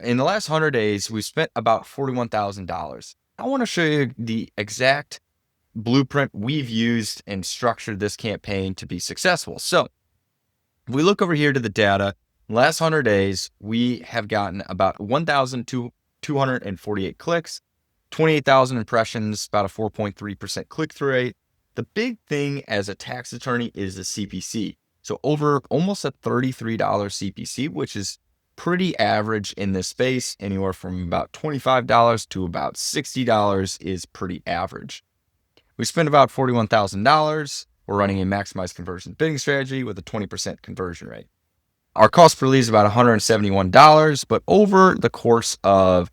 in the last 100 days, we spent about $41,000. I want to show you the exact blueprint we've used and structured this campaign to be successful. So if we look over here to the data, last 100 days, we have gotten about 1,248 clicks, 28,000 impressions, about a 4.3% click-through rate. The big thing as a tax attorney is the CPC. So over almost a $33 CPC, which is pretty average in this space. Anywhere from about $25 to about $60 is pretty average. We spent about $41,000. We're running a maximized conversion bidding strategy with a 20% conversion rate. Our cost per lead is about $171, but over the course of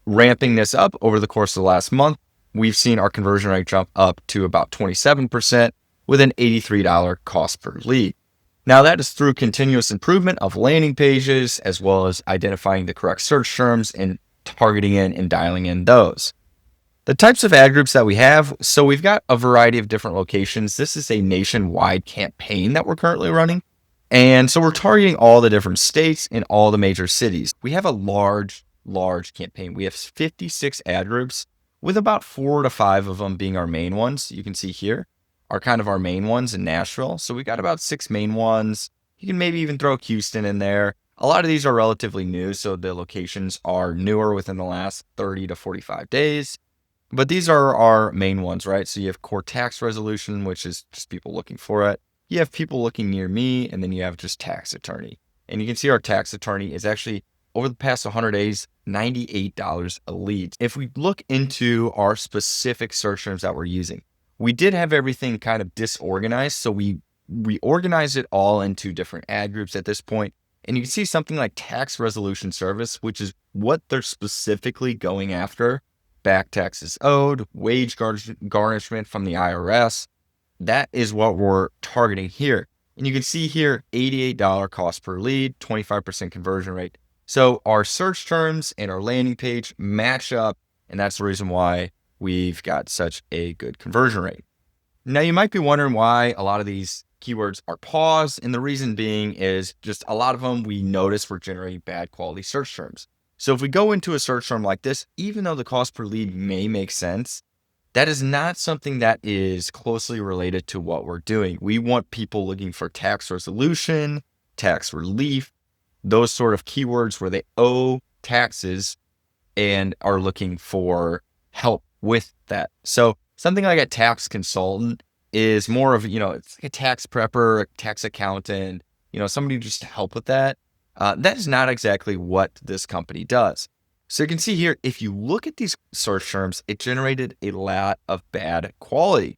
ramping this up over the course of the last month, we've seen our conversion rate jump up to about 27% with an $83 cost per lead. Now that is through continuous improvement of landing pages, as well as identifying the correct search terms and targeting in and dialing in those. The types of ad groups that we have, so we've got a variety of different locations. This is a nationwide campaign that we're currently running. And so we're targeting all the different states and all the major cities. We have a large campaign. We have 56 ad groups with about 4 to 5 of them being our main ones. You can see here are kind of our main ones in Nashville. So we got about 6 main ones. You can maybe even throw Houston in there. A lot of these are relatively new, so the locations are newer within the last 30 to 45 days. But these are our main ones, right? So you have core tax resolution, which is just people looking for it. You have people looking near me, and then you have just tax attorney. And you can see our tax attorney is actually, over the past 100 days, $98 a lead. If we look into our specific search terms that we're using, we did have everything kind of disorganized. So we reorganized it all into different ad groups at this point. And you can see something like tax resolution service, which is what they're specifically going after. Back taxes owed, wage garnishment from the IRS. That is what we're targeting here. And you can see here, $88 cost per lead, 25% conversion rate. So our search terms and our landing page match up. And that's the reason why we've got such a good conversion rate. Now you might be wondering why a lot of these keywords are paused. And the reason being is just a lot of them we notice we're generating bad quality search terms. So if we go into a search term like this, even though the cost per lead may make sense, that is not something that is closely related to what we're doing. We want people looking for tax resolution, tax relief, those sort of keywords where they owe taxes and are looking for help with that. So something like a tax consultant is more of, it's like a tax prepper, a tax accountant, somebody just to help with that. That is not exactly what this company does. So you can see here, if you look at these search terms, it generated a lot of bad quality.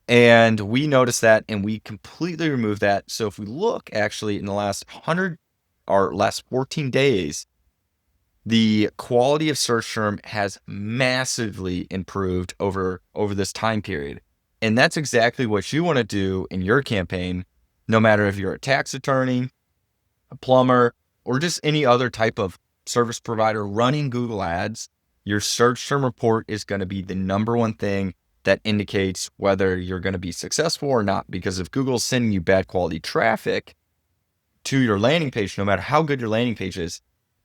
And we noticed that and we completely removed that. So if we look actually in the last 14 days, the quality of search term has massively improved over this time period. And that's exactly what you want to do in your campaign, no matter if you're a tax attorney, a plumber, or just any other type of service provider running Google Ads. Your search term report is going to be the number one thing that indicates whether you're going to be successful or not. Because if Google's sending you bad quality traffic to your landing page, no matter how good your landing page is,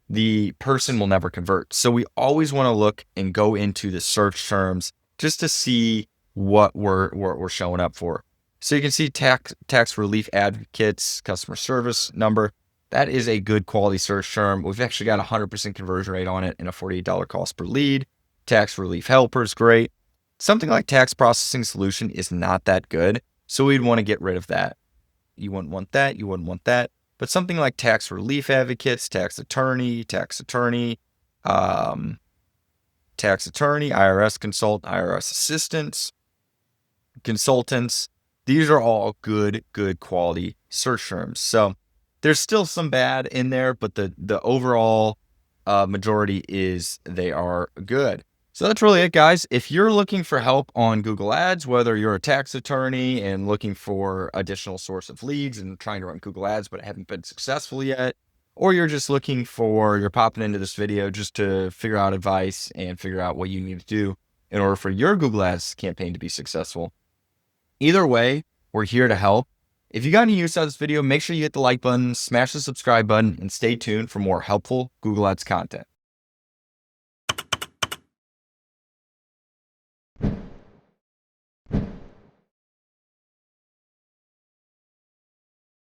the person will never convert. So we always want to look and go into the search terms just to see what we're showing up for. So you can see tax relief advocates, customer service number. That is a good quality search term. We've actually got a 100% conversion rate on it and a $48 cost per lead. Tax relief helpers, great. Something like tax processing solution is not that good. So we'd want to get rid of that. You wouldn't want that. You wouldn't want that. But something like tax relief advocates, tax attorney, IRS IRS assistants, consultants. These are all good quality search terms. So there's still some bad in there, but the overall majority is they are good. So that's really it, guys. If you're looking for help on Google Ads, whether you're a tax attorney and looking for additional source of leads and trying to run Google Ads but haven't been successful yet, or you're popping into this video just to figure out advice and figure out what you need to do in order for your Google Ads campaign to be successful. Either way, we're here to help. If you got any use out of this video, make sure you hit the like button, smash the subscribe button, and stay tuned for more helpful Google Ads content.